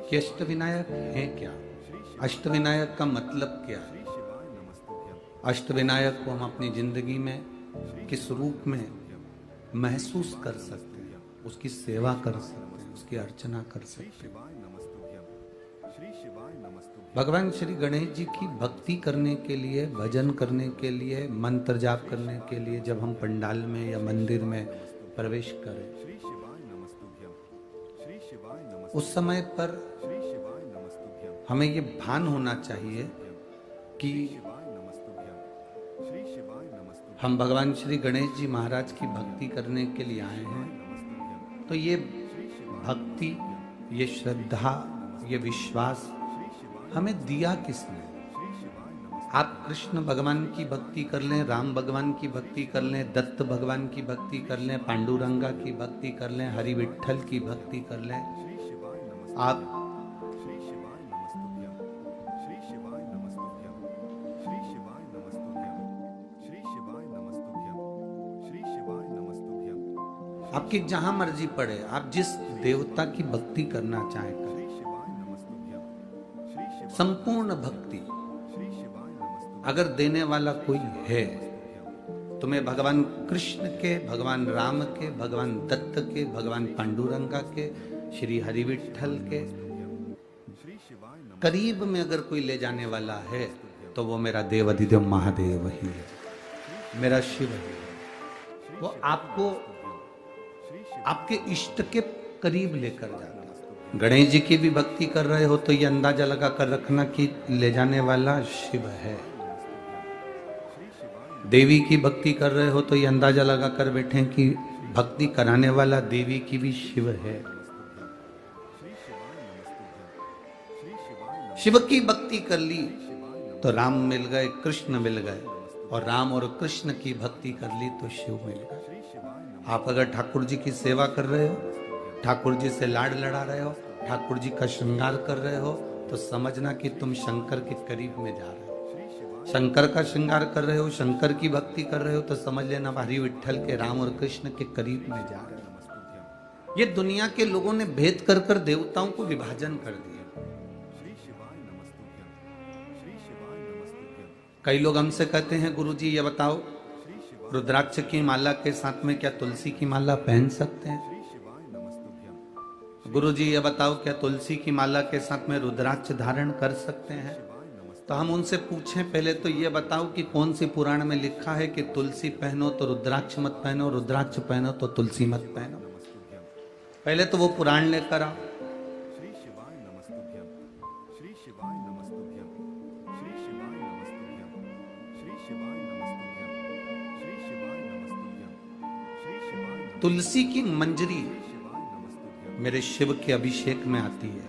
कि अष्टविनायक है क्या, अष्टविनायक का मतलब क्या है। अष्टविनायक को हम अपनी जिंदगी में किस रूप में महसूस कर सकते हैं, उसकी सेवा कर सकते हैं, उसकी अर्चना कर सकते हैं। भगवान श्री गणेश जी की भक्ति करने के लिए, भजन करने के लिए, मंत्र जाप करने के लिए जब हम पंडाल में या मंदिर में प्रवेश करें, उस समय पर हमें ये भान होना चाहिए कि हम भगवान श्री गणेश जी महाराज की भक्ति करने के लिए आए हैं। तो ये भक्ति, ये श्रद्धा, ये विश्वास हमें दिया किसने। आप कृष्ण भगवान की भक्ति कर लें, राम भगवान की भक्ति कर लें, दत्त भगवान की भक्ति कर लें, पांडुरंगा की भक्ति कर लें, हरि विठ्ठल की भक्ति कर लें, आप आपकी जहां मर्जी पड़े, आप जिस देवता की भक्ति करना चाहें करें, संपूर्ण भक्ति अगर देने वाला कोई है, तुम्हें भगवान कृष्ण के, भगवान राम के, भगवान दत्त के, भगवान पांडुरंगा के, श्री हरि विठ्ठल के करीब में अगर कोई ले जाने वाला है तो वो मेरा देव अधिदेव महादेव ही है, मेरा शिव है। वो आपको आपके इष्ट के करीब लेकर जाता है। गणेश जी की भी भक्ति कर रहे हो तो ये अंदाजा लगा कर रखना कि ले जाने वाला शिव है। देवी की भक्ति कर रहे हो तो ये अंदाजा लगा कर बैठे कि भक्ति कराने वाला देवी की भी शिव है। शिव की भक्ति कर ली तो राम मिल गए, कृष्ण मिल गए, और राम और कृष्ण की भक्ति कर ली तो शिव मिल गए। आप अगर ठाकुर जी की सेवा कर रहे हो, ठाकुर जी से लाड लड़ा रहे हो, ठाकुर जी का श्रृंगार कर रहे हो, तो समझना कि तुम शंकर के करीब में जा रहे हो। शंकर का श्रृंगार कर रहे हो, शंकर की भक्ति कर रहे हो, तो समझ लेना हरि विठ्ठल के, राम और कृष्ण के करीब में जा रहे हो। ये दुनिया के लोगों ने भेद कर कर देवताओं को विभाजन कर दिया। कई लोग हमसे कहते हैं, गुरुजी ये बताओ, रुद्राक्ष की माला के साथ में क्या तुलसी की माला पहन सकते हैं? गुरुजी ये बताओ, क्या तुलसी की माला के साथ में रुद्राक्ष धारण कर सकते हैं? तो हम उनसे पूछें, पहले तो ये बताओ कि कौन सी पुराण में लिखा है कि तुलसी पहनो तो रुद्राक्ष मत पहनो, रुद्राक्ष पहनो तो तुलसी मत पहनो। पहले तो वो पुराण लेकर आओ। तुलसी की मंजरी मेरे शिव के अभिषेक में आती है।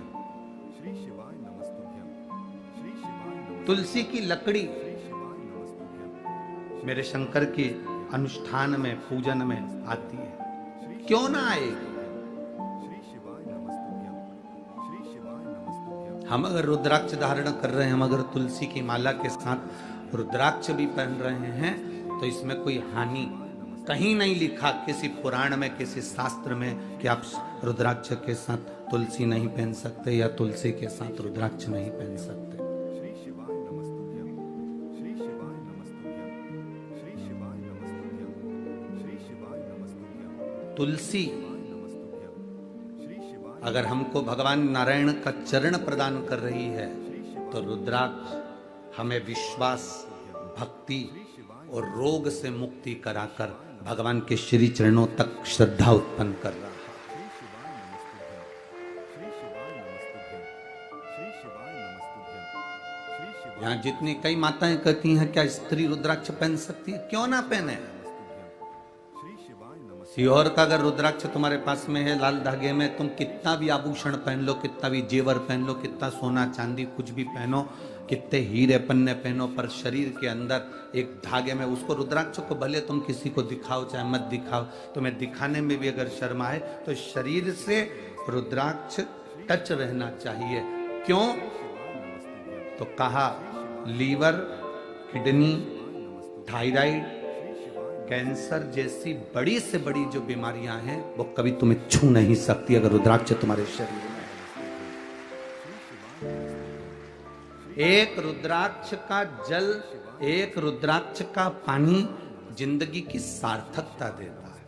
तुलसी की लकड़ी मेरे शंकर के अनुष्ठान में, पूजन में आती है। क्यों ना आएगी? हम अगर रुद्राक्ष धारण कर रहे हैं, हम अगर तुलसी की माला के साथ रुद्राक्ष भी पहन रहे हैं, तो इसमें कोई हानि कहीं नहीं लिखा किसी पुराण में, किसी शास्त्र में कि आप रुद्राक्ष के साथ तुलसी नहीं पहन सकते या तुलसी के साथ रुद्राक्ष नहीं पहन सकते। तुलसी अगर हमको भगवान नारायण का चरण प्रदान कर रही है, तो रुद्राक्ष हमें विश्वास, भक्ति और रोग से मुक्ति कराकर भगवान के श्री चरणों तक श्रद्धा उत्पन्न कर रहा है। यहाँ जितनी कई माताएं कहती हैं, क्या स्त्री रुद्राक्ष पहन सकती है? क्यों ना पहने। सीहोर का अगर रुद्राक्ष तुम्हारे पास में है, लाल धागे में, तुम कितना भी आभूषण पहन लो, कितना भी जेवर पहन लो, कितना सोना चांदी कुछ भी पहनो, कितने हीरे पन्ने पहनो, पर शरीर के अंदर एक धागे में, उसको रुद्राक्ष को भले तुम किसी को दिखाओ चाहे मत दिखाओ, तुम्हें दिखाने में भी अगर शर्म आए तो शरीर से रुद्राक्ष टच रहना चाहिए। क्यों? तो कहा लीवर, किडनी, थायराइड, कैंसर जैसी बड़ी से बड़ी जो बीमारियां हैं वो कभी तुम्हें छू नहीं सकती अगर रुद्राक्ष तुम्हारे शरीर में है। एक रुद्राक्ष का जल, एक रुद्राक्ष का पानी जिंदगी की सार्थकता देता है।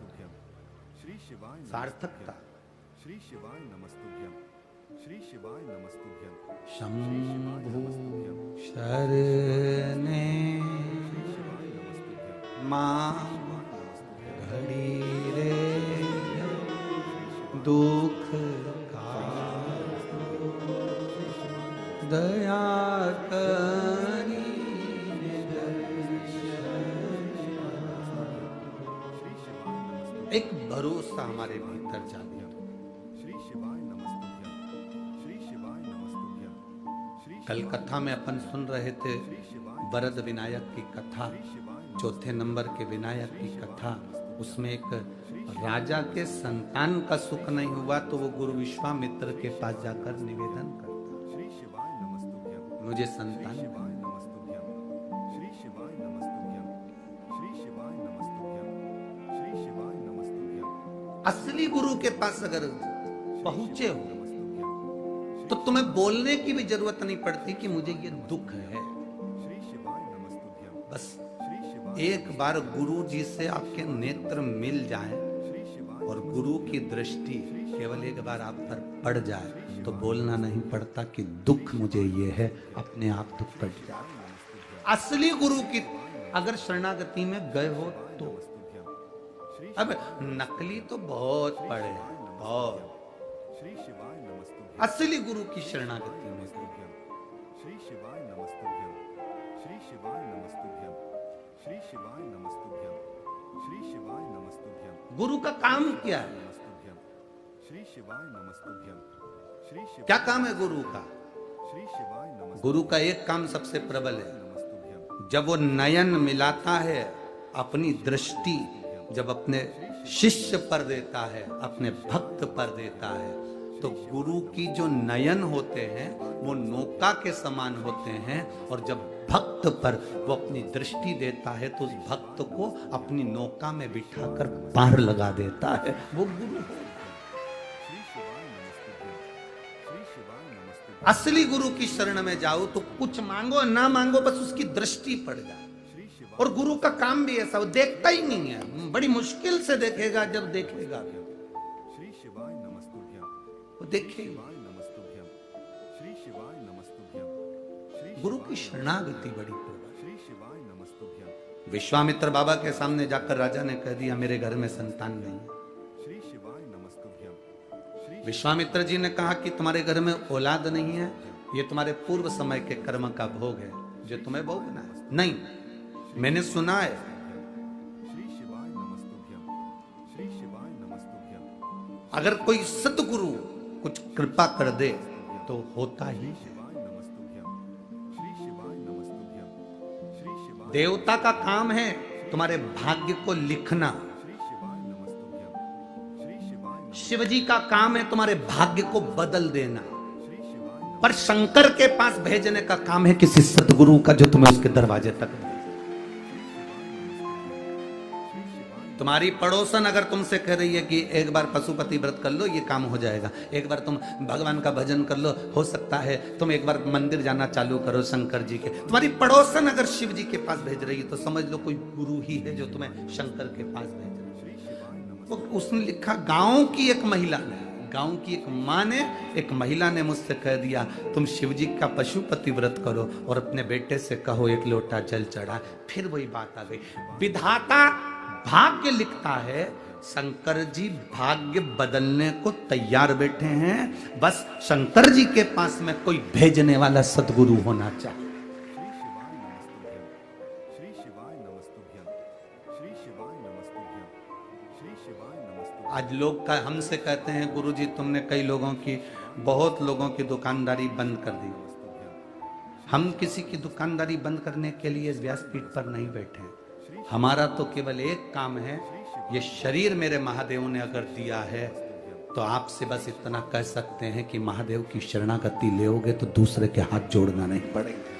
श्री शिवाय सार्थकता। श्री शिवाय नमस्तुभ्यम, श्री शिवाय नमस्तुभ्यम, शंभु शरणे मां घड़ी रे दुख का दया करी एक भरोसा हमारे भीतर जागे। श्री शिवाय नमस्तुभ्यम, श्री शिवाय नमस्तुभ्यम, श्री कल कथा में अपन सुन रहे थे वरद विनायक की कथा, चौथे नंबर के विनायक की कथा। उसमें एक राजा के संतान का सुख नहीं हुआ तो वो गुरु विश्वामित्र के पास जाकर निवेदन करता, श्री शिवाय नमस्तुभ्यम, मुझे संतान। शिवाय नमस्तुभ्यम, श्री शिवाय नमस्तुभ्यम, श्री शिवाय नमस्तुभ्यम, श्री शिवाय नमस्तुभ्यम। असली गुरु के पास अगर पहुंचे हो नमस्तुभ्यम, तो तुम्हें बोलने की भी जरूरत नहीं पड़ती कि मुझे ये दुख है। श्री शिवाय नमस्तुभ्यम, बस श्री शिवाय, एक बार गुरु जी से आपके नेत्र मिल जाएं श्री शिवाय, और गुरु की दृष्टि केवल एक बार आप पर पड़ जाए तो बोलना नहीं पड़ता कि दुख मुझे ये है, अपने आप दुख कट जाए। असली गुरु की अगर शरणागति में गए हो तो। अब नकली तो बहुत पड़े हैं, बहुत। श्री शिवाय नमस्तुभ्यम, असली गुरु की शरणागति में गए। श्री शिवाय नमस्तुभ्यम, श्री शिवाय नमस्तुभ्यम, श्री शिवाय नमस्तुभ्यम, श्री शिवाय नमस्तुभ्यम, गुरु का काम क्या है? नमस्तुभ्यम, श्री शिवाय नमस्तुभ्यम, श्री शिवाय, क्या काम है गुरु का? श्री शिवाय नमस्तुभ्यम, गुरु का एक काम सबसे प्रबल है। नमस्तुभ्यम, जब वो नयन मिलाता है, अपनी दृष्टि जब अपने शिष्य पर देता है, अपने भक्त पर देता है, तो गुरु की जो नयन होते हैं वो नौका के समान होते हैं। और जब भक्त पर वो अपनी दृष्टि देता है तो उस भक्त को अपनी नौका में बिठाकर पार लगा देता है। वो गुरु है। श्री शिवाय नमस्तुभ्यम, श्री शिवाय नमस्तुभ्यम, असली गुरु की शरण में जाओ तो कुछ मांगो ना मांगो, बस उसकी दृष्टि पड़ जाए। श्री शिवाय, और गुरु का काम भी ऐसा, वो देखता ही नहीं है, बड़ी मुश्किल से देखेगा। जब देखेगा श्री शिवाय नमस्तुभ्यम, वो देखेगा। शिवाय नमस्तुभ्यम, श्री शिवाय नमस्तुभ्यम, श्री गुरु की शरणागति बड़ी प्रबल। श्री शिवाय नमस्तुभ्यम, विश्वामित्र बाबा के सामने जाकर राजा ने कह दिया मेरे घर में संतान नहीं है। श्री शिवाय नमस्तुभ्यम, श्री विश्वामित्र जी ने कहा कि तुम्हारे घर में औलाद नहीं है, ये तुम्हारे पूर्व समय के कर्म का भोग है जो तुम्हें भोगना है। नहीं, मैंने सुना है श्री शिवाय नमस्तुभ्यम, श्री शिवाय नमस्तुभ्यम, अगर कोई सतगुरु कुछ कृपा कर दे तो होता ही है। शिवाय नमस्तुभ्यम, श्री शिवाय नमस्तुभ्यम, श्री शिवाय, देवता का काम है तुम्हारे भाग्य को लिखना, श्री शिवाय नमस्तुभ्यम, श्री शिवाय, शिव जी का काम है तुम्हारे भाग्य को बदल देना। श्री शिवाय, पर शंकर के पास भेजने का काम है किसी सतगुरु का जो तुम्हें उसके दरवाजे तक भेजे। तुम्हारी पड़ोसन अगर तुमसे कह रही है कि एक बार पशुपति व्रत कर लो ये काम हो जाएगा, एक बार तुम भगवान का भजन कर लो हो सकता है, तुम एक बार मंदिर जाना चालू करो शंकर जी के, तुम्हारी पड़ोसन अगर शिव जी के पास भेज रही है तो समझ लो कोई गुरु ही है जो तुम्हें शंकर के पास भेज रही है। तो उसने लिखा, गांव की एक महिला ने, गांव की एक माँ ने, एक महिला ने मुझसे कह दिया तुम शिव जी का पशुपति व्रत करो और अपने बेटे से कहो एक लोटा जल चढ़ा। फिर वही बात आ गई, विधाता भाग्य लिखता है, शंकर जी भाग्य बदलने को तैयार बैठे हैं। बस शंकर जी के पास में कोई भेजने वाला सदगुरु होना चाहिए। श्री शिवाय नमस्तुभ्यम, श्री शिवाय नमस्तुभ्यम, श्री शिवाय नमस्तुभ्यम, आज लोग का हमसे कहते हैं गुरुजी तुमने कई लोगों की, बहुत लोगों की दुकानदारी बंद कर दी। हम किसी की दुकानदारी बंद करने के लिए इस व्यासपीठ पर नहीं बैठे। हमारा तो केवल एक काम है, ये शरीर मेरे महादेव ने अगर दिया है तो आपसे बस इतना कह सकते हैं कि महादेव की शरणागति लेओगे तो दूसरे के हाथ जोड़ना नहीं पड़ेगा,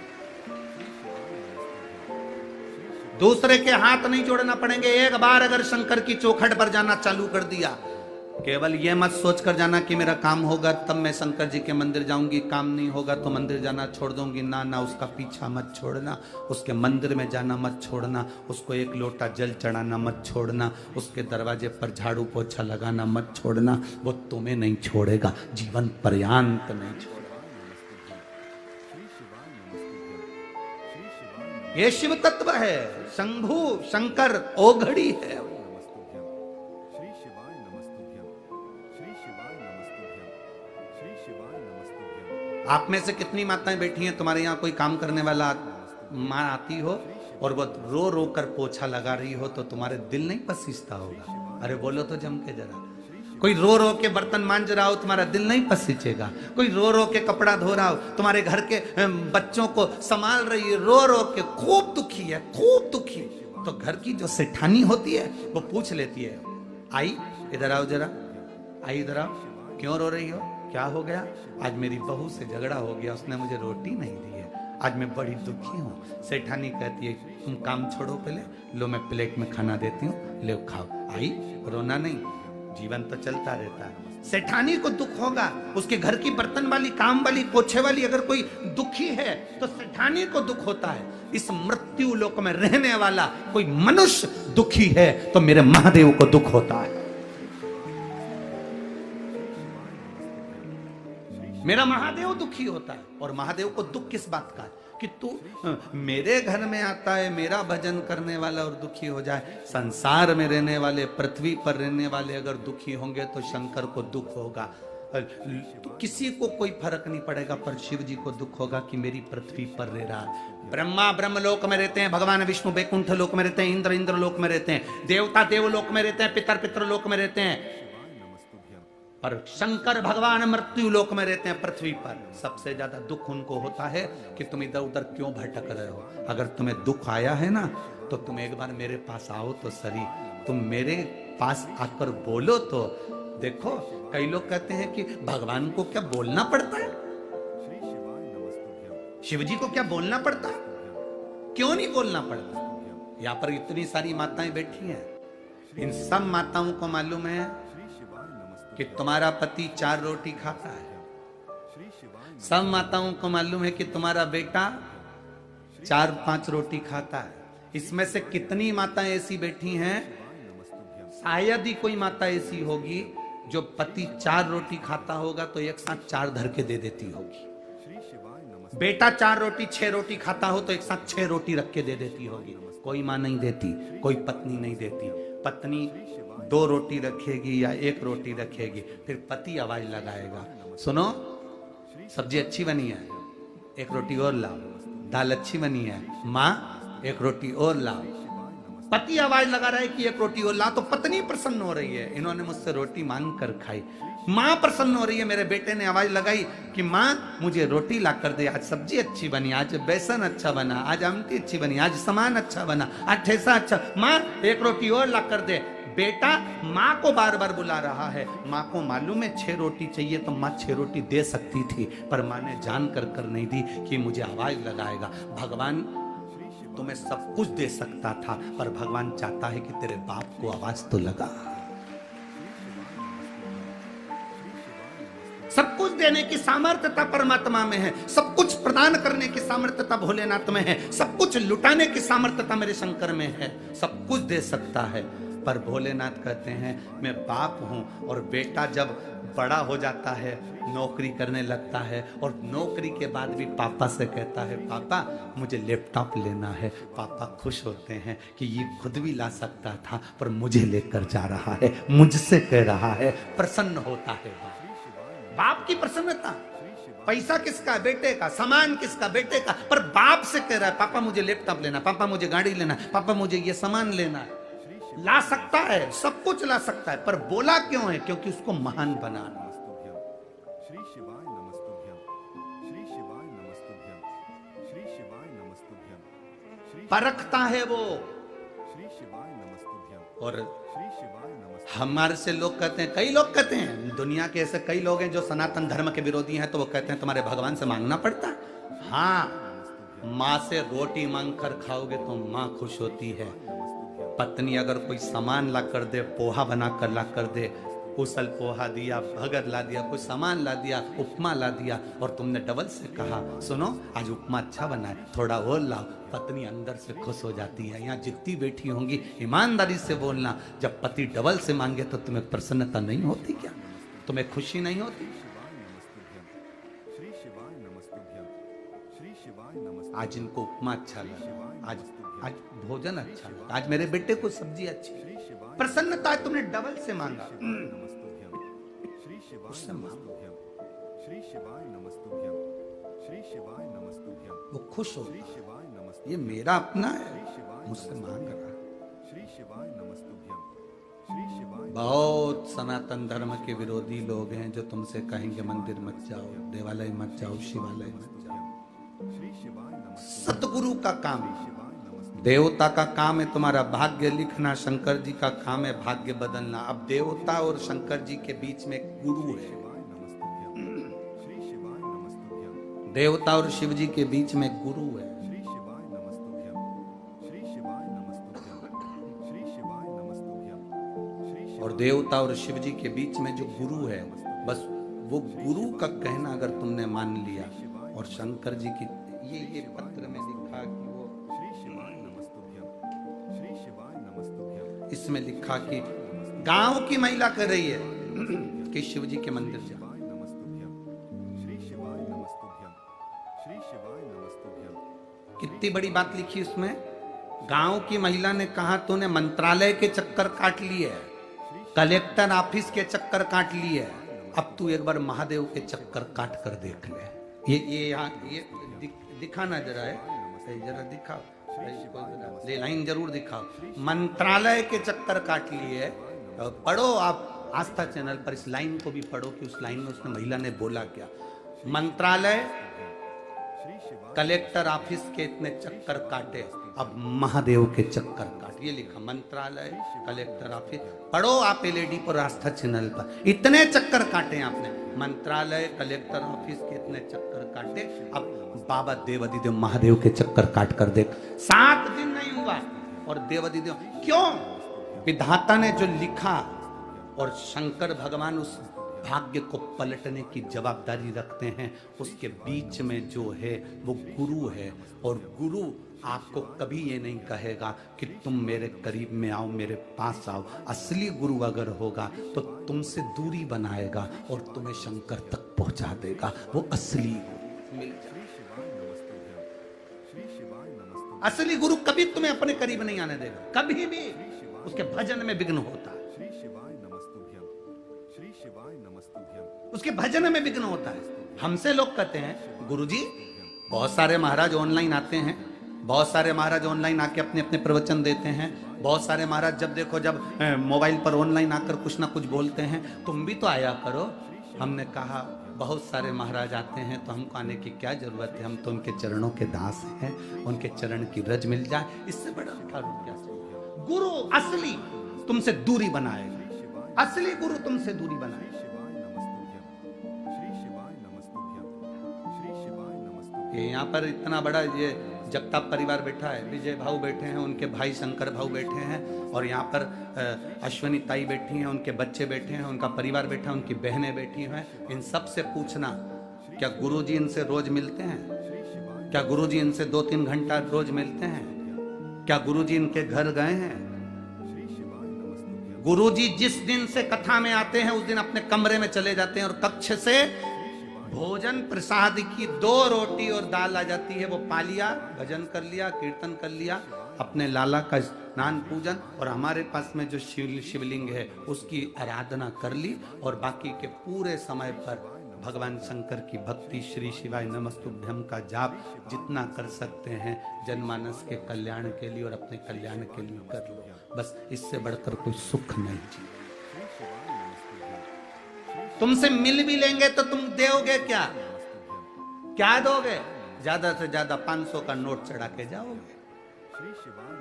दूसरे के हाथ नहीं जोड़ना पड़ेंगे। एक बार अगर शंकर की चौखट पर जाना चालू कर दिया, केवल ये मत सोच कर जाना कि मेरा काम होगा तब मैं शंकर जी के मंदिर जाऊंगी, काम नहीं होगा तो मंदिर जाना छोड़ दूंगी। ना ना, उसका पीछा मत छोड़ना, उसके मंदिर में जाना मत छोड़ना, उसको एक लोटा जल चढ़ाना मत छोड़ना, उसके दरवाजे पर झाड़ू पोछा लगाना मत छोड़ना। वो तुम्हें नहीं छोड़ेगा, जीवन पर्यंत नहीं छोड़ेगा। ये शिव तत्व है, शंभु शंकर ओघड़ी है। श्री शिवाय नमस्तुभ्यं, श्री शिवाय नमस्तुभ्यं, श्री शिवाय नमस्तुभ्यं। आप में से कितनी माताएं बैठी हैं, तुम्हारे यहाँ कोई काम करने वाला माँ आती हो और वो रो रो कर पोछा लगा रही हो तो तुम्हारे दिल नहीं पसीजता होगा? अरे बोलो तो जम के जरा। कोई रो रो के बर्तन मांज रहा हो, तुम्हारा दिल नहीं पसीजेगा? कोई रो रो के कपड़ा धो रहा हो, तुम्हारे घर के बच्चों को संभाल रही है, रो रो के खूब दुखी है, खूब दुखी, तो घर की जो सेठानी होती है वो पूछ लेती है, आई इधर आओ जरा, आई इधर आओ, क्यों रो रही हो, क्या हो गया? आज मेरी बहू से झगड़ा हो गया, उसने मुझे रोटी नहीं दी है, आज मैं बड़ी दुखी हूँ। सेठानी कहती है तुम काम छोड़ो पहले, लो मैं प्लेट में खाना देती हूँ, ले खाओ। आई, रोना नहीं, जीवन तो चलता रहता है। सेठानी को दुख होगा, उसके घर की बर्तन वाली, काम वाली, पोछे वाली अगर कोई दुखी है तो सेठानी को दुख होता है। इस मृत्यु लोक में रहने वाला कोई मनुष्य दुखी है तो मेरे महादेव को दुख होता है। मेरा महादेव दुखी होता है। और महादेव को दुख किस बात का है कि तू मेरे घर में आता है, मेरा भजन करने वाला और दुखी हो जाए। संसार में रहने वाले, पृथ्वी पर रहने वाले अगर दुखी होंगे तो शंकर को दुख होगा। तो किसी को कोई फर्क नहीं पड़ेगा, पर शिव जी को दुख होगा कि मेरी पृथ्वी पर रह रहा है। ब्रह्मा ब्रह्म लोक में रहते हैं, भगवान विष्णु बैकुंठ लोक में रहते हैं, इंद्र इंद्र लोक में रहते हैं, देवता देवलोक में रहते हैं, पितर पितर लोक में रहते हैं, पर शंकर भगवान मृत्यु लोक में रहते हैं, पृथ्वी पर। सबसे ज्यादा दुख उनको होता है कि तुम इधर उधर क्यों भटक रहे हो। अगर तुम्हें दुख आया है ना तो तुम एक बार मेरे पास आओ तो सही, तुम मेरे पास आकर बोलो तो। देखो कई लोग कहते हैं कि भगवान को क्या बोलना पड़ता है, श्री शिवाय नमस्तुभ्यं, शिव जी को क्या बोलना पड़ता है? क्यों नहीं बोलना पड़ता? यहाँ पर इतनी सारी माताएं बैठी हैं, इन सब माताओं को मालूम है श्री शिवाय नमस्तुभ्यं, कि तुम्हारा पति 4 रोटी खाता है। श्री शिवाय सब माताओं को मालूम है कि तुम्हारा बेटा 4-5 रोटी खाता है। इसमें से कितनी माताएं ऐसी बैठी हैं, नमस्तुभ्यं, शायद ही कोई माता ऐसी होगी जो पति 4 रोटी खाता होगा तो एक साथ 4 धर के दे देती होगी। श्री शिवाय नमस्तुभ्यं, बेटा 4 रोटी 6 रोटी खाता हो तो एक साथ 6 रोटी रख के दे देती होगी। कोई माँ नहीं देती, कोई पत्नी नहीं देती। पत्नी 2 रोटी रखेगी या 1 रोटी रखेगी, फिर पति आवाज लगाएगा, सुनो सब्जी अच्छी बनी है, 1 रोटी और लाओ, दाल अच्छी बनी है, माँ 1 रोटी और लाओ। पति आवाज लगा रहा है कि 1 रोटी और ला, तो पत्नी प्रसन्न हो रही है, इन्होंने मुझसे रोटी मांग कर खाई। माँ प्रसन्न हो रही है, मेरे बेटे ने आवाज लगाई कि माँ मुझे रोटी ला कर दे, आज सब्जी अच्छी बनी, आज बेसन अच्छा बना, आज आमटी अच्छी बनी, आज सामान अच्छा बना, आज ठेसा अच्छा, माँ 1 रोटी और ला कर दे। बेटा माँ को बार बार बुला रहा है, माँ को मालूम है 6 रोटी चाहिए तो माँ 6 रोटी दे सकती थी, पर माँ ने जान कर नहीं दी कि मुझे आवाज लगाएगा। भगवान तुम्हें सब कुछ दे सकता था, पर भगवान चाहता है कि तेरे बाप को आवाज तो लगा। सब कुछ देने की सामर्थ्यता परमात्मा में है, सब कुछ प्रदान करने की सामर्थ्यता भोलेनाथ में है, सब कुछ लुटाने की सामर्थ्यता मेरे शंकर में है, सब कुछ दे सकता है। पर भोलेनाथ कहते हैं मैं बाप हूं, और बेटा जब बड़ा हो जाता है, नौकरी करने लगता है, और नौकरी के बाद भी पापा से कहता है पापा मुझे लैपटॉप लेना है, पापा खुश होते हैं कि ये खुद भी ला सकता था पर मुझे लेकर जा रहा है, मुझसे कह रहा है, प्रसन्न होता है बाप की प्रसन्नता। पैसा किसका? बेटे का। सामान किसका? बेटे का। पर बाप से कह रहा है पापा मुझे लैपटॉप लेना, पापा मुझे गाड़ी लेना, पापा मुझे ये सामान लेना है। ला सकता है, सब कुछ ला सकता है, पर बोला क्यों है? क्योंकि उसको महान बनाना। श्री शिवाय नमस्तुभ्यं, श्री शिवाय नमस्तुभ्यं, श्री शिवाय नमस्तुभ्यं, परखता है वो। श्री शिवाय नमस्तुभ्यं, और श्री शिवाय नमस्तुभ्यं, हमारे से लोग कहते हैं, कई लोग कहते हैं, दुनिया के ऐसे कई लोग हैं जो सनातन धर्म के विरोधी हैं, तो वो कहते हैं तुम्हारे भगवान से मांगना पड़ता है। हाँ, माँ से रोटी मांग कर खाओगे तो माँ खुश होती है। पत्नी अगर कोई सामान ला कर दे, पोहा बना कर ला कर दे, उसल पोहा दिया, भगर ला दिया, कोई सामान ला दिया, उपमा ला दिया, और तुमने डबल से कहा सुनो आज उपमा अच्छा बना है, थोड़ा और लाओ। पत्नी अंदर से खुश हो जाती है। यहाँ जितनी बेटी होंगी ईमानदारी से बोलना, जब पति डबल से मांगे तो तुम्हें प्रसन्नता नहीं होती क्या? तुम्हें खुशी नहीं होती? श्री शिवाय नमस्तुभ्यं, श्री शिवाय नमस्तुभ्यं, आज इनको उपमा अच्छा लगा, आज आज भोजन अच्छा लगा, आज मेरे बेटे को सब्जी अच्छी, श्री शिवाय प्रसन्नता तुमने डबल से मांगा, नमस्तुभ्यं, श्री शिवाय उससे मांगो। नमस्तुभ्यं, श्री शिवाय नमस्तुभ्यं, श्री शिवाय नमस्तुभ्यं, वो खुश श्री होगा, शिवाय नमस्तुभ्यं, ये मेरा अपना है, श्री शिवाय मुझसे मांग रहा। श्री शिवाय नमस्तुभ्यं, श्री शिवाय बहुत सनातन धर्म के विरोधी लोग हैं जो तुमसे कहेंगे मंदिर मत जाओ, देवालय मत जाओ, शिवालय मत जाओ। श्री शिवाय नमस्तुभ्यं, सतगुरु का काम है, शिवाय नमस्तुभ्यं, देवता का काम है तुम्हारा भाग्य लिखना, शंकर जी का काम है भाग्य बदलना। अब देवता और शंकर जी के बीच में एक गुरु है, शिवाय नमस्तुभ्यं, श्री शिवाय नमस्तुभ्यं, देवता और शिव जी के बीच में एक गुरु है। श्री शिवाय नमस्तुभ्यं, श्री शिवाय नमस्तुभ्यं, श्री शिवाय नमस्तुभ्यं, श्री और देवता और शिव जी के बीच में जो गुरु है, बस वो गुरु का कहना अगर तुमने मान लिया, और शंकर जी की ये पत्र में लिखा कि वो, श्री शिवाय नमस्तुभ्यं, श्री शिवाय नमस्तुभ्यं, इसमें लिखा कि गांव की महिला कर रही है कि शिव जी के मंदिर जाओ। शिवाय नमस्तुभ्यं, श्री शिवाय नमस्तुभ्यं, श्री शिवाय नमस्तुभ्यं, कितनी बड़ी बात लिखी उसमें। गांव की महिला ने कहा तूने मंत्रालय के चक्कर काट लिए है, कलेक्टर ऑफिस के चक्कर काट लिए है, अब तू एक बार महादेव के चक्कर काट कर देख ले। ये यहाँ ये दिखाना जरा है, जरा दिखाओ, ये लाइन जरूर दिखाओ। मंत्रालय के चक्कर काट लिए, पढ़ो आप आस्था चैनल पर इस लाइन को भी पढ़ो कि उस लाइन में उसने महिला ने बोला क्या। मंत्रालय कलेक्टर ऑफिस के इतने चक्कर काटे, अब महादेव के चक्कर काट। ये लिखा मंत्रालय कलेक्टर ऑफिस, पढ़ो आप एलईडी पर आस्था चैनल पर, इतने चक्कर काटे आपने। मंत्रालय कलेक्टर ऑफिस के इतने चक्कर काटे, अब बाबा देवादिदेव महादेव के चक्कर काट कर देख। 7 दिन नहीं हुआ और देवादिदेव, क्यों? विधाता ने जो लिखा, और शंकर भगवान उस भाग्य को पलटने की जवाबदारी रखते हैं। उसके बीच में जो है वो गुरु है, और गुरु आपको कभी ये नहीं कहेगा कि तुम मेरे करीब में आओ, मेरे पास आओ। असली गुरु अगर होगा तो तुमसे दूरी बनाएगा और तुम्हें शंकर तक पहुंचा देगा। वो असली गुरु मिल जाए। असली गुरु कभी तुम्हें अपने करीब नहीं आने देगा, कभी भी। उसके भजन में विघ्न होता है, श्री शिवाय नमस्तुभ्यं, श्री शिवाय नमस्तुभ्यं, उसके भजन में विघ्न होता है। हमसे लोग कहते हैं गुरुजी, बहुत सारे महाराज ऑनलाइन आते हैं, बहुत सारे महाराज ऑनलाइन आके अपने अपने प्रवचन देते हैं, बहुत सारे महाराज जब देखो जब मोबाइल पर ऑनलाइन आकर कुछ ना कुछ बोलते हैं, तुम भी तो आया करो। हमने कहा बहुत सारे महाराज आते हैं तो हमको आने की क्या जरूरत है, हम तो उनके चरणों के दास हैं, उनके चरण की रज मिल जाए, इससे बड़ा रूप क्या चाहिए। गुरु असली तुमसे दूरी बनाएगा, असली गुरु तुमसे दूरी बनाएगा। ये यहाँ पर इतना बड़ा ये जगताप परिवार बैठा है, विजय भाऊ बैठे हैं, उनके भाई शंकर भाऊ बैठे हैं, और यहाँ पर अश्वनी ताई बैठी हैं, उनके बच्चे बैठे हैं, उनका परिवार बैठा है, उनकी बहनें बैठी हैं। इन सब से पूछना, क्या गुरुजी इनसे रोज मिलते हैं? क्या गुरुजी इनसे 2-3 घंटा रोज मिलते हैं? क्या गुरुजी इनके घर गए हैं? गुरुजी जिस दिन से कथा में आते हैं उस दिन अपने कमरे में चले जाते हैं और कक्ष से भोजन प्रसाद की 2 रोटी और दाल आ जाती है, वो पा लिया, भजन कर लिया, कीर्तन कर लिया, अपने लाला का स्नान पूजन, और हमारे पास में जो शिवलिंग है उसकी आराधना कर ली, और बाकी के पूरे समय पर भगवान शंकर की भक्ति, श्री शिवाय नमस्तुभ्यम का जाप जितना कर सकते हैं जनमानस के कल्याण के लिए और अपने कल्याण के लिए कर लो। बस इससे बढ़कर कोई सुख नहीं चाहिए। तुमसे मिल भी लेंगे तो तुम दोगे क्या? क्या दोगे? ज्यादा से ज्यादा 500 का नोट चढ़ा के जाओगे,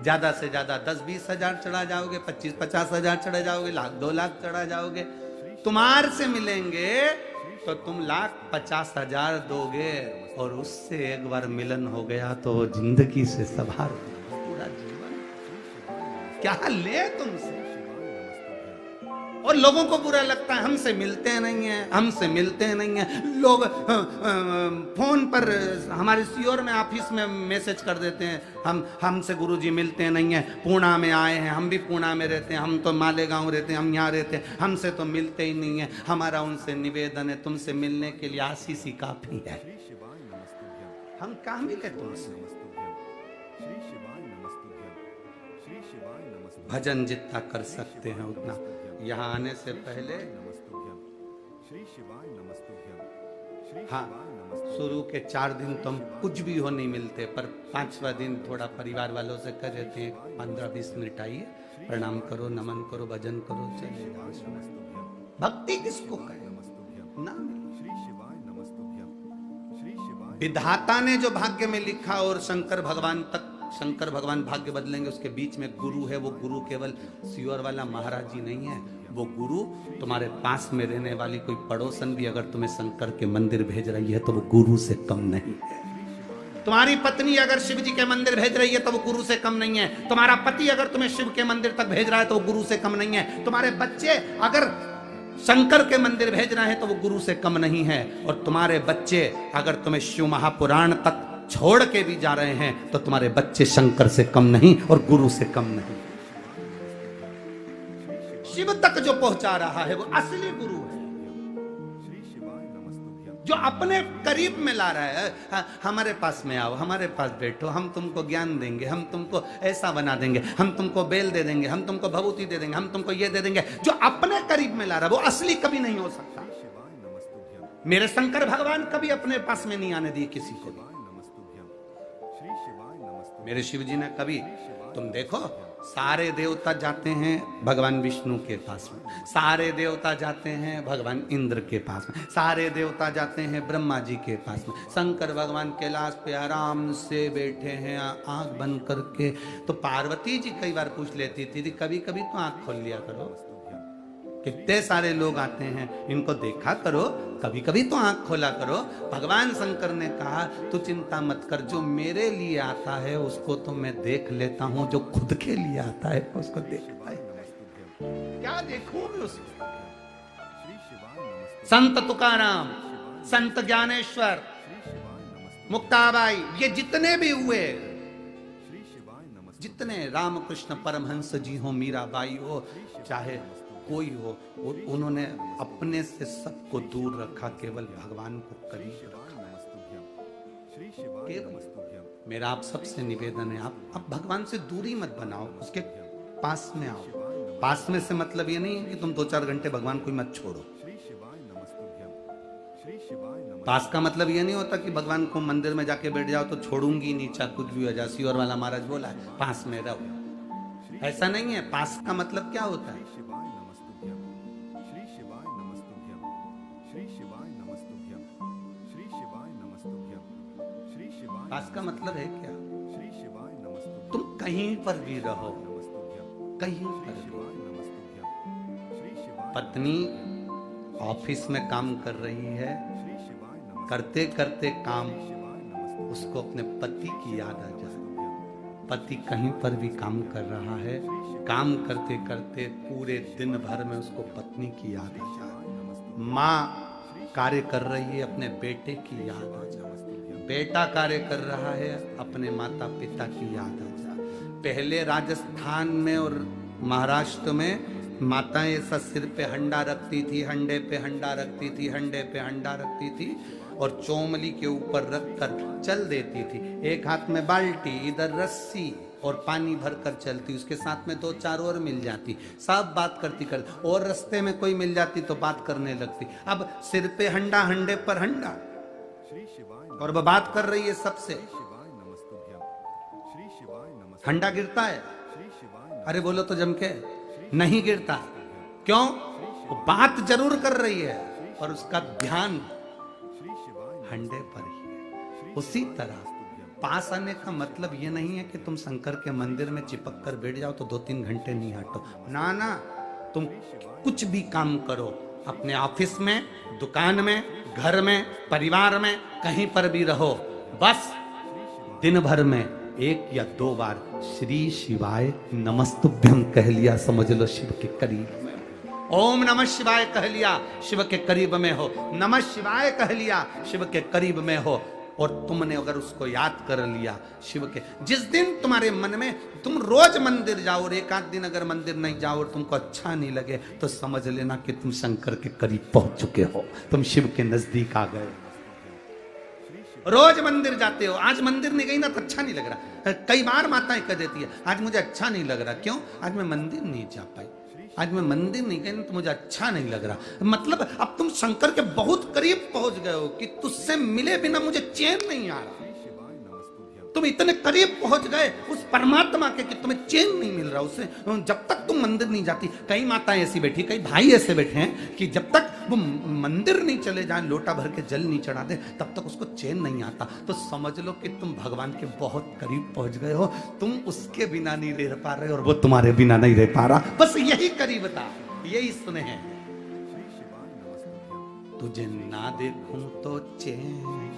ज्यादा से ज्यादा 10-20 हजार चढ़ा जाओगे, 25-50 हजार चढ़ा जाओगे, 1,00,000-2 लाख चढ़ा जाओगे। तुम्हार से मिलेंगे तो तुम 1,50,000 दोगे, और उससे एक बार मिलन हो गया तो जिंदगी से सवार पूरा जीवन क्या ले तुमसे। और लोगों को बुरा लगता है, हमसे मिलते नहीं हैं, हमसे मिलते नहीं हैं। लोग फोन पर हमारे सियोर में ऑफिस में मैसेज कर देते हैं, हमसे गुरुजी मिलते नहीं हैं, पूना में आए हैं, हम भी पूना में रहते हैं, हम तो मालेगांव रहते हैं, हम यहाँ रहते हैं, हमसे तो मिलते ही नहीं है। हमारा उनसे निवेदन है, तुमसे मिलने के लिए आशीष ही काफी है। श्री शिवाय नमस्तुभ्यं। हम कहाँ मिले तुमसे? नमस्तुभ्यं। श्री शिवाय नमस्तुभ्यं। श्री शिवाय नमस्तुभ्यं। भजन जितना कर सकते हैं उतना। यहाँ आने से पहले नमस्तुभ्यं। श्री शिवाय नमस्तुभ्यं। श्री हाँ, शिवाय नमस्तुभ्यं। शुरू के 4 दिन तो हम कुछ भी हो नहीं मिलते, पर 5वां दिन थोड़ा परिवार वालों से कर देते हैं, 15-20 मिनट आइए, प्रणाम करो, नमन करो, भजन करो, चले जाओ। नमस्तुभ्यं। भक्ति किसको कहे नमस्तुभ्यं। ना? श्री शिवाय नमस्तुभ्यं। श्री शिवाय विधाता ने जो भाग्य में लिखा और शंकर भगवान तक, शंकर भगवान भाग्य बदलेंगे, उसके बीच में गुरु है। वो गुरु केवल सियोर वाला महाराज जी नहीं है, वो गुरु तुम्हारे पास में रहने वाली कोई पड़ोसन भी अगर तुम्हें शंकर के मंदिर भेज रही है तो वो गुरु से कम नहीं है। तुम्हारी पत्नी अगर शिव जी के मंदिर भेज रही है तो वो गुरु से कम नहीं है। तुम्हारा पति अगर तुम्हें शिव के मंदिर तक भेज रहा है तो वो गुरु से कम नहीं है। तुम्हारे बच्चे अगर शंकर के मंदिर भेज रहे हैं तो वो गुरु से कम नहीं है। और तुम्हारे बच्चे अगर तुम्हें शिव महापुराण तक छोड़ के भी जा रहे हैं तो तुम्हारे बच्चे शंकर से कम नहीं और गुरु से कम नहीं। शिव तक जो पहुंचा रहा है वो असली गुरु है, श्री शिवाय नमस्तुभ्यं। जो अपने करीब में ला रहा है। हमारे पास में आओ, हमारे पास बैठो, हम तुमको ज्ञान देंगे, हम तुमको ऐसा बना देंगे, हम तुमको बेल दे देंगे, हम तुमको भभूति दे देंगे, हम तुमको ये दे देंगे। जो अपने करीब में ला रहा है वो असली कभी नहीं हो सकता। शिवाय नमस्तुभ्यं। मेरे शंकर भगवान कभी अपने पास में नहीं आने दिए किसी को भी। शिवाय नमस्तुभ्यं। श्री शिवाय नमस्तुभ्यं। मेरे शिव जी ने कभी, तुम देखो, सारे देवता जाते हैं भगवान विष्णु के पास में, सारे देवता जाते हैं भगवान इंद्र के पास में, सारे देवता जाते हैं ब्रह्मा जी के पास में। शंकर भगवान कैलाश पे आराम से बैठे हैं आंख बंद करके। तो पार्वती जी कई बार पूछ लेती थी, कभी कभी तो आंख खोल लिया करो, कितने सारे लोग आते हैं, इनको देखा करो, कभी कभी तो आंख खोला करो। भगवान शंकर ने कहा, तू चिंता मत कर, जो मेरे लिए आता है उसको तो मैं देख लेता हूं, जो खुद के लिए आता है उसको देखता है क्या देखूं मैं उसको। श्री शिवाय नमस्तुभ्यं। संत तुकाराम, संत ज्ञानेश्वर, श्री शिवाय नमस्तुभ्यं। मुक्ताबाई, ये जितने भी हुए, श्री शिवाय नमस्तुभ्यं। जितने रामकृष्ण परमहंस जी हो, मीराबाई हो, चाहे कोई हो, उन्होंने अपने से सबको दूर रखा, केवल भगवान को करीब रखा। नमस्तुभ्यं। श्री शिवाय केवल। नमस्तुभ्यं। मेरा आप सबसे निवेदन है, आप भगवान से दूरी मत बनाओ, उसके पास में आओ। पास में से मतलब ये नहीं है कि तुम 2-4 घंटे भगवान को मत छोड़ो। श्री शिवाय नमस्तुभ्यं। श्री शिवाय नमस्तुभ्यं। पास का मतलब ये नहीं होता कि भगवान को मंदिर में जाके बैठ जाओ तो छोड़ूंगी नीचा कुछ भी हो जाए। सियोर वाला महाराज बोला है, पास में रहो, ऐसा नहीं है। पास का मतलब क्या होता है? शिवाय नमस्तुभ्यं। श्री शिवाय नमस्तुभ्यं। श्री शिवाय नमस्तुभ्यं। श्री शिवाय नमस्तुभ्यं। श्री शिवाय। पास का मतलब है क्या? श्री शिवाय नमस्तुभ्यं। तुम कहीं पर भी रहो, नमस्तुभ्यं। कहीं पर भी। शिवाय नमस्तुभ्यं। श्री शिवाय। पत्नी ऑफिस में काम कर रही है, श्री शिवाय नमस्तुभ्यं। करते करते काम शिवाय नमस्तुभ्यं। उसको अपने पति की याद आ जाए। पति कहीं पर भी काम कर रहा है, काम करते करते पूरे दिन भर में उसको पत्नी की याद आ जाए। माँ कार्य कर रही है, अपने बेटे की याद आ जाए। बेटा कार्य कर रहा है, अपने माता पिता की याद आ जाए। पहले राजस्थान में और महाराष्ट्र में माताएं ऐसा सिर पे हंडा रखती थी, हंडे पे हंडा रखती थी, हंडे पे हंडा रखती थी और चौमली के ऊपर रखकर चल देती थी। एक हाथ में बाल्टी, इधर रस्सी और पानी भरकर चलती, उसके साथ में 2-4 और मिल जाती, सब बात करती करती, और रास्ते में कोई मिल जाती तो बात करने लगती। अब सिर पे हंडा, हंडे पर हंडा, श्री शिवाय। और वह बात कर रही है सबसे। शिवाय नमस्तुभ्यं। श्री शिवाय नमस्तुभ्यं। हंडा गिरता है? श्री शिवाय। अरे बोलो तो जम के, नहीं गिरता। क्यों? वो बात जरूर कर रही है और उसका ध्यान श्री शिवाय। हंडे पर ही है। उसी तरह पास आने का मतलब ये नहीं है कि तुम शंकर के मंदिर में चिपक कर बैठ जाओ तो 2-3 घंटे नहीं हटो। ना ना, तुम कुछ भी काम करो, अपने ऑफिस में, दुकान में, घर में, परिवार में, कहीं पर भी रहो, बस दिन भर में 1 या 2 बार श्री शिवाय नमस्तुभ्यं कह लिया, समझ लो शिव के करीब में। ओम नमः शिवाय कह लिया, शिव के करीब में हो। नमः शिवाय कह लिया, शिव के करीब में हो। और तुमने अगर उसको याद कर लिया शिव के, जिस दिन तुम्हारे मन में, तुम रोज मंदिर जाओ और एक आध दिन अगर मंदिर नहीं जाओ और तुमको अच्छा नहीं लगे, तो समझ लेना कि तुम शंकर के करीब पहुंच चुके हो, तुम शिव के नजदीक आ गए। रोज मंदिर जाते हो, आज मंदिर नहीं गई ना तो अच्छा नहीं लग रहा। कई बार माताएं कह देती है, आज मुझे अच्छा नहीं लग रहा। क्यों? आज मैं मंदिर नहीं जा पाई, आज मैं मंदिर नहीं गई ना तो मुझे अच्छा नहीं लग रहा। मतलब अब तुम शंकर के बहुत करीब पहुंच गए हो कि तुझसे मिले बिना मुझे चैन नहीं आ रहा। तुम इतने करीब पहुंच गए उस परमात्मा के कि तुम्हें चैन नहीं मिल रहा उससे, जब तक तुम मंदिर नहीं जाती। कई माताएं ऐसी बैठी, कई भाई ऐसे बैठे हैं कि जब तक वो मंदिर नहीं चले जाए, लोटा भर के जल नहीं चढ़ा दे, तब तक उसको चैन नहीं आता। तो समझ लो कि तुम भगवान के बहुत करीब पहुंच गए हो, तुम उसके बिना नहीं रह पा रहे और वो तुम्हारे बिना नहीं रह पा रहा। बस यही करीबता, यही सुने हैं। तुझे ना देखूं तो चैन,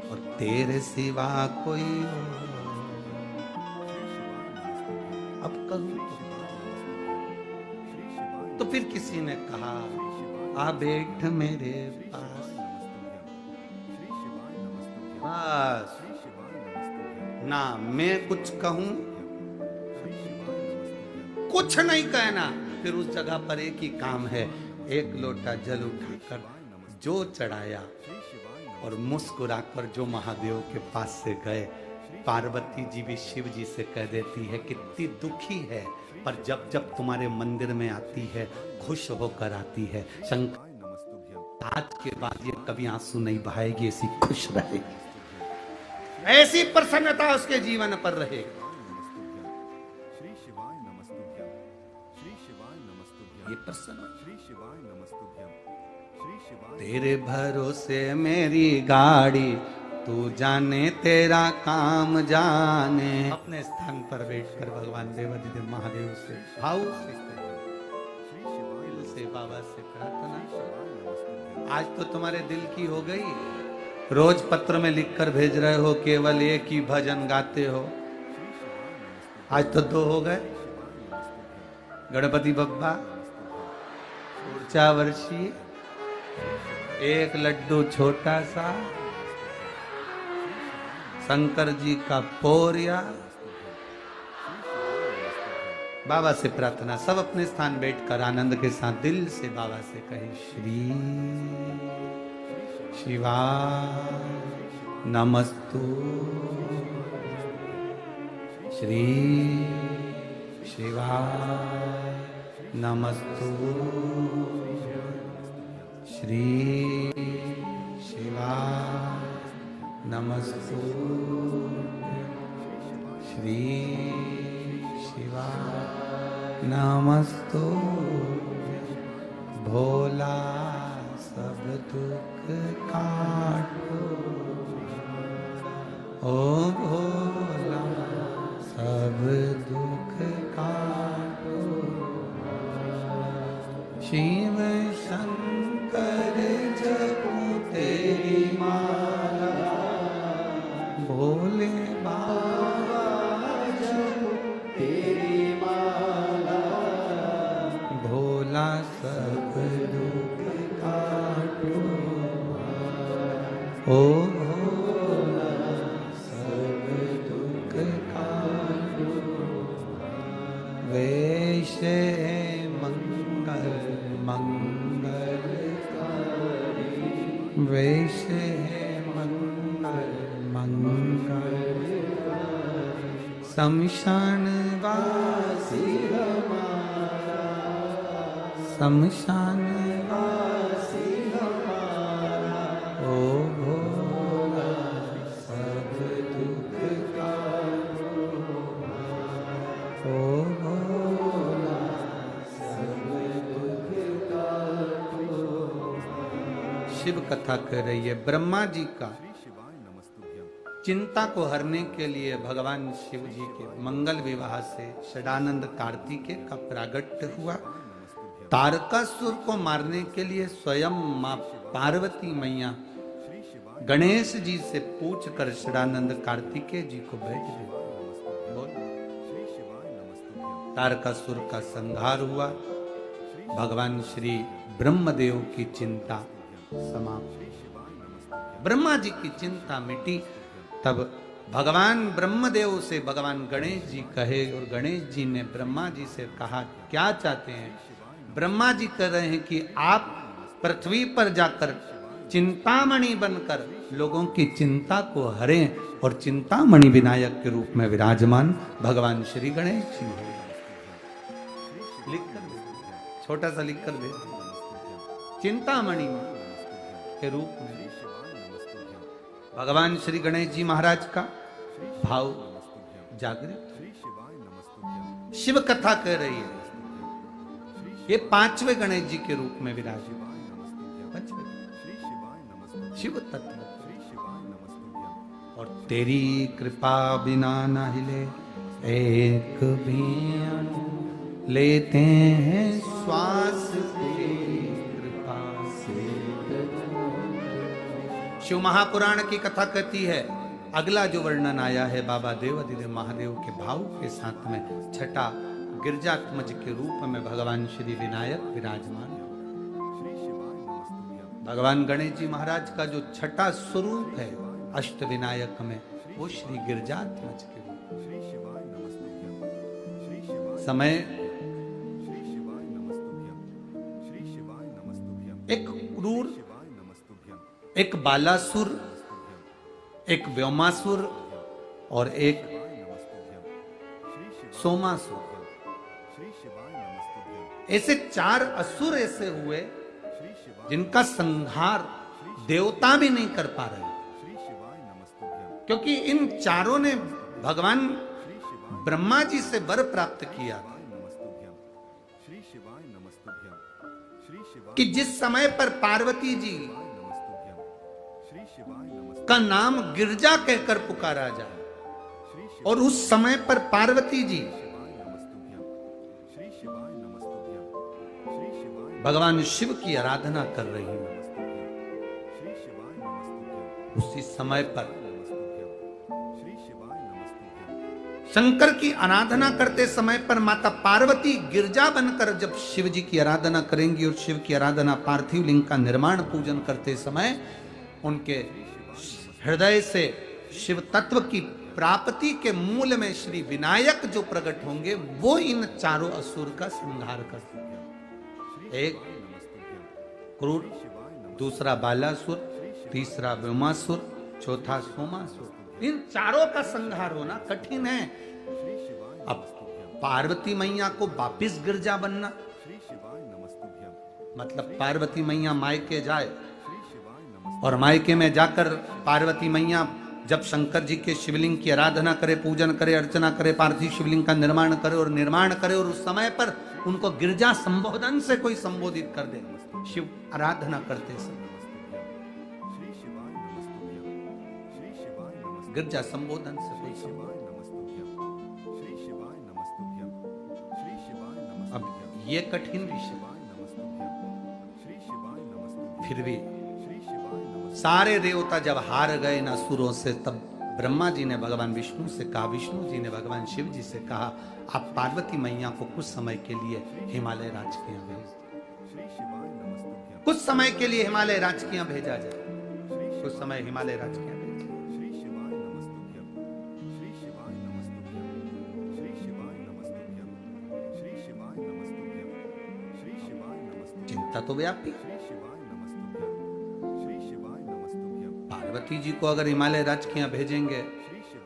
और तेरे सिवा कोई अब करूं तो फिर किसी ने कहा आ बैठ मेरे पास। बस ना मैं कुछ कहूं, कुछ नहीं कहना। फिर उस जगह पर एक ही काम है, एक लोटा जल उठाकर जो चढ़ाया और मुस्कुराकर जो महादेव के पास से गए। पार्वती जी भी शिव जी से कह देती है कितनी दुखी है, पर जब जब तुम्हारे मंदिर में आती है खुश होकर आती है। शंकर आज के बाद ये कभी आंसू नहीं बहाएगी, ऐसी खुश रहेगी, ऐसी प्रसन्नता उसके जीवन पर रहेगी। ये प्रसन्न तेरे भरोसे मेरी गाड़ी, तू जाने तेरा काम जाने। अपने स्थान पर बैठकर भगवान देवाधिदेव महादेव से भाव से बाबा से प्रार्थना। आज तो तुम्हारे दिल की हो गई, रोज पत्र में लिखकर भेज रहे हो केवल एक ही भजन गाते हो, आज तो 2 हो गए। गणपति बप्पा, ऊर्जा वर्षी, एक लड्डू छोटा सा, शंकर जी का पोरिया। बाबा से प्रार्थना, सब अपने स्थान बैठकर आनंद के साथ दिल से बाबा से कहे श्री शिवाय नमस्तु, श्री शिवाय नमस्तु, श्री शिवाय नमस्तु, श्री शिवाय नमस्तु। भोला सब दुख काटो, ओ भोला सब दुख काटो। शिव शंकर जपो तेरी माला, भोले बाबा जपो तेरी माला। भोला सब दुख काटो, ओ भोला सब दुख काटो। वैसे मंगल वैसे मंगल मंगल। शमशान वासी हमारा, शमशान वासी हमारा, ओ भोला सब दुख काटो, ओ भोला सब दुख काटो। शिव कथा कर रही है। ब्रह्मा जी का चिंता को हरने के लिए भगवान शिव जी के मंगल विवाह से षडानंद कार्तिकेय का प्रागट्य हुआ। तारकासुर को मारने के लिए स्वयं मां पार्वती मैया गणेश जी से पूछकर षडानंद कार्तिकेय जी को भेज देते। तारकासुर का संहार हुआ, भगवान श्री ब्रह्मदेव की चिंता समाप्त, ब्रह्मा जी की चिंता मिटी। तब भगवान ब्रह्मदेव से भगवान गणेश जी कहे, और गणेश जी ने ब्रह्मा जी से कहा क्या चाहते हैं। ब्रह्मा जी कह रहे हैं कि आप पृथ्वी पर जाकर चिंतामणि बनकर लोगों की चिंता को हरें और चिंतामणि विनायक के रूप में विराजमान भगवान श्री गणेश जी हो। लिख कर दे, छोटा सा लिख कर दे, चिंतामणि के रूप में भगवान श्री गणेश जी महाराज का भाव जागृत। शिव कथा कह रही है ये पांचवें गणेश जी के रूप में विराजमान, शिव तत्व। और तेरी कृपा बिना न हिले एक भी अणु, लेते हैं श्वास तेरी कृपा से। शिव महापुराण की कथा कहती है, अगला जो वर्णन आया है बाबा देवाधिदेव महादेव के भाव के साथ में छठा गिरजात्मज के रूप में भगवान श्री विनायक विराजमान। भगवान गणेश जी महाराज का जो छठा स्वरूप है अष्ट विनायक में, वो श्री गिरजात्मज के रूप। समय एक क्रूर, एक बालासुर, एक व्योमासुर और एक सोमासुर, ऐसे चार असुर ऐसे हुए जिनका संहार देवता भी नहीं कर पा रहे, क्योंकि इन चारों ने भगवान ब्रह्मा जी से वर प्राप्त किया कि जिस समय पर पार्वती जी का नाम गिरजा कहकर पुकारा जाए, और उस समय पर पार्वती जी भगवान शिव की आराधना कर रही हैं, उसी समय पर शंकर की आराधना करते समय पर माता पार्वती गिरजा बनकर जब शिव जी की आराधना करेंगी, और शिव की आराधना पार्थिव लिंग का निर्माण पूजन करते समय उनके हृदय से शिव तत्व की प्राप्ति के मूल में श्री विनायक जो प्रकट होंगे, वो इन चारों असुर का संहार करते हैं। एक क्रूर, दूसरा बालासुर, तीसरा व्योमासुर, चौथा सोमासुर। इन चारों का संहार होना कठिन है। अब पार्वती मैया को वापिस गिरजा बनना, मतलब पार्वती मैया मायके जाए और मायके में जाकर पार्वती मैया जब शंकर जी के शिवलिंग की आराधना करे, पूजन करे, अर्चना करे, पार्थिव शिवलिंग का निर्माण करे, और उस समय पर उनको गिरजा संबोधन से कोई संबोधित कर दे, शिव आराधना करते समय गिरजा संबोधन से कोई संबोधन। अब ये कठिन विषय, फिर भी सारे देवता जब हार गए न असुरों से, तब ब्रह्मा जी ने भगवान विष्णु से कहा, विष्णु जी ने भगवान शिव जी से कहा, आप पार्वती मैया को कुछ समय के लिए हिमालय राज के यहाँ भेज दो, कुछ समय के लिए हिमालय राज के यहाँ भेजा जाए, कुछ समय हिमालय राज के यहाँ भेजा। चिंता तो व्यापी, पार्वती जी को अगर हिमालय राज के यहाँ भेजेंगे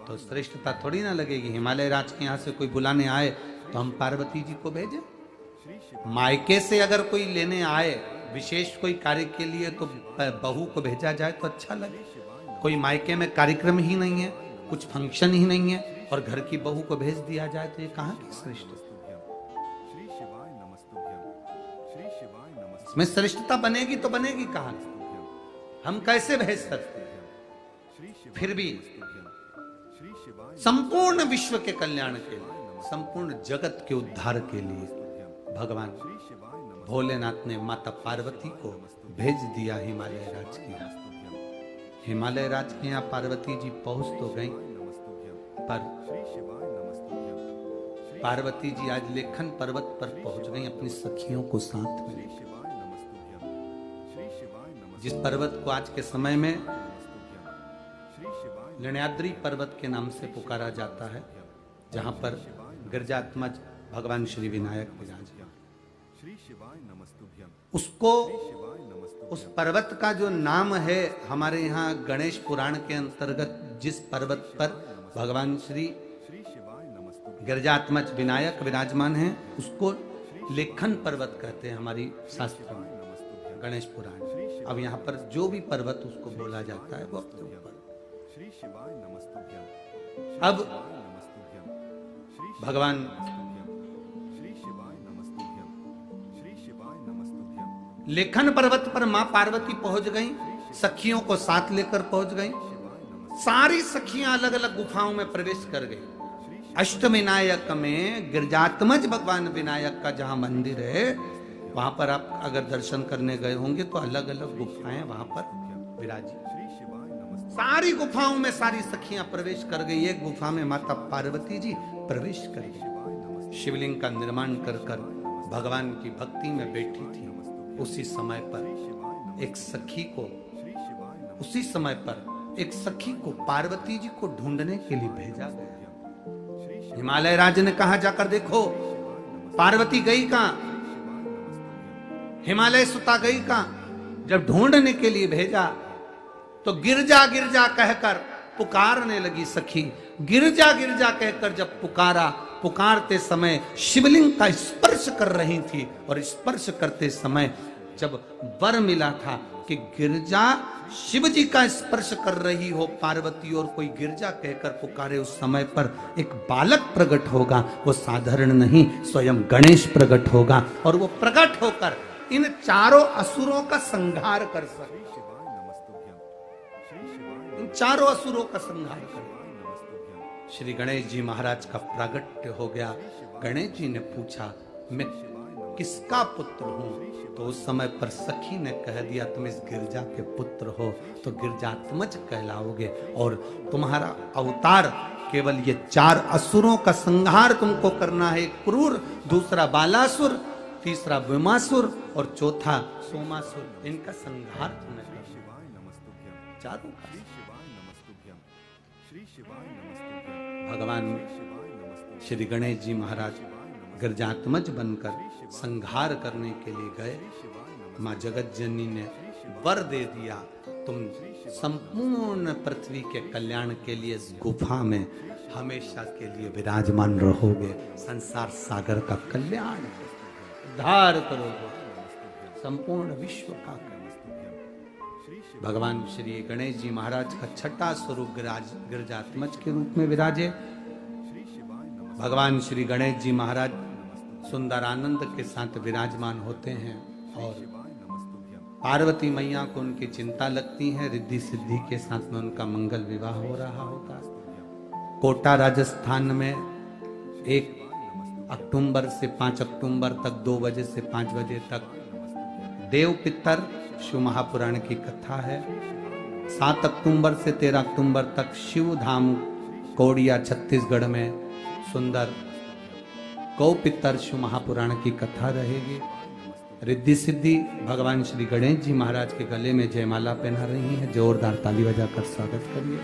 तो श्रेष्ठता थोड़ी ना लगेगी। हिमालय राज के यहाँ से कोई बुलाने आए तो हम पार्वती जी को भेजें। मायके से अगर कोई लेने आए विशेष कोई कार्य के लिए तो बहू को भेजा जाए तो अच्छा लगे। कोई मायके में कार्यक्रम ही नहीं है, कुछ फंक्शन ही नहीं है, और घर की बहू को भेज दिया जाए तो ये कहाँ की श्रेष्ठता? इसमें श्रेष्ठता बनेगी तो बनेगी कहाँ? हम कैसे भेज सकते हैं? फिर भी संपूर्ण विश्व के कल्याण के लिए, संपूर्ण जगत के उद्धार के लिए भगवान भोलेनाथ ने माता पार्वती को भेज दिया हिमालय राज के यहाँ। हिमालय राज के यहाँ पार्वती जी पहुंच तो गई, पर पार्वती जी आज लेखन पर्वत पर पहुंच गई अपनी सखियों को साथ में लेकर। शिवाय नमस्तुभ्यम श्री शिवाय नमस्तुभ्यम जिस पर्वत को आज के समय में श्री शिवाय लण्याद्री पर्वत के नाम से पुकारा जाता है, जहां पर गिरजात्मज भगवान श्री विनायक विराजे, श्री शिवाय नमस्तुभ्यम उसको शिवाय नमस्तुभ्यम उस पर्वत का जो नाम है, हमारे यहाँ गणेश पुराण के अंतर्गत जिस पर्वत पर भगवान श्री श्री शिवाय नमस्तुभ्यम गिरजात्मज विनायक विराजमान है, उसको लेखन पर्वत कहते हैं हमारी शास्त्रों में, नमस्तुभ्यम गणेश पुराण। अब यहाँ पर जो भी पर्वत उसको बोला जाता है वो अपने ऊपर। श्री शिवाय नमस्तुभ्यम अब नमस्तुभ्यम श्री भगवान श्री शिवाय नमस्तुभ्यम श्री शिवाय नमस्तुभ्यम लेखन पर्वत पर मां पार्वती पहुंच गई, सखियों को साथ लेकर पहुंच गई। सारी सखियां अलग अलग गुफाओं में प्रवेश कर गई। अष्टविनायक में गिरजात्मज भगवान विनायक का जहां मंदिर है, वहां पर आप अगर दर्शन करने गए होंगे तो अलग अलग गुफाएं वहां पर विराजी। श्री शिवाय नमस्तुभ्यम सारी गुफाओं में सारी सखियां प्रवेश कर गई। एक गुफा में माता पार्वती जी प्रवेश कर गई, शिवलिंग का निर्माण कर कर भगवान की भक्ति में बैठी थी। उसी समय पर एक सखी को उसी समय पर एक सखी को पार्वती जी को ढूंढने के लिए भेजा गया। हिमालय राज ने कहा जाकर देखो पार्वती गई कहां, हिमालय सुता गई कहां। जब ढूंढने के लिए भेजा तो गिरजा गिरजा कहकर पुकारने लगी सखी। गिरजा गिरजा कहकर जब पुकारा, पुकारते समय शिवलिंग का स्पर्श कर रही थी, और स्पर्श करते समय जब वर मिला था कि गिरजा शिव जी का स्पर्श कर रही हो पार्वती और कोई गिरजा कहकर पुकारे, उस समय पर एक बालक प्रकट होगा। वो साधारण नहीं, स्वयं गणेश प्रकट होगा, और वो प्रकट होकर इन चारों असुरों का संहार कर सके। इन चारों असुरों का संहार कर श्री गणेश जी महाराज का प्रागट्य हो गया। गणेश जी ने पूछा मैं किसका पुत्र हूं, तो उस समय पर सखी ने कह दिया तुम इस गिरजा के पुत्र हो तो गिरजात्मज कहलाओगे, और तुम्हारा अवतार केवल ये चार असुरों का संहार तुमको करना है। एक क्रूर, दूसरा बालासुर, तीसरा विमासुर और चौथा सोमासुर। इनका संहार तुम्हें करना है, चारों का। भगवान श्री गणेश जी महाराज गिरजात्मज बनकर संहार करने के लिए गए। मां जगत जननी ने वर दे दिया, तुम संपूर्ण पृथ्वी के कल्याण के लिए इस गुफा में हमेशा के लिए विराजमान रहोगे। संसार सागर का कल्याण उद्धार करोगे, संपूर्ण विश्व का कल्याण। भगवान श्री गणेश जी महाराज का छठा स्वरूप गिरजात्मज के रूप में विराजे। भगवान श्री गणेश जी महाराज सुंदर आनंद के साथ विराजमान होते हैं, और पार्वती मैया को उनकी चिंता लगती है। रिद्धि सिद्धि के साथ में उनका मंगल विवाह हो रहा होता है। कोटा राजस्थान में 1 अक्टूबर से 5 अक्टूबर तक 2 बजे से 5 बजे तक देव पितर शिव महापुराण की कथा है। 7 अक्टूबर से 13 अक्टूबर तक शिव धाम कोडिया छत्तीसगढ़ में सुंदर गौ पितर शिव महापुराण की कथा रहेगी। रिद्धि सिद्धि भगवान श्री गणेश जी महाराज के गले में जयमाला पहना रही है। जोरदार ताली बजाकर स्वागत करिए।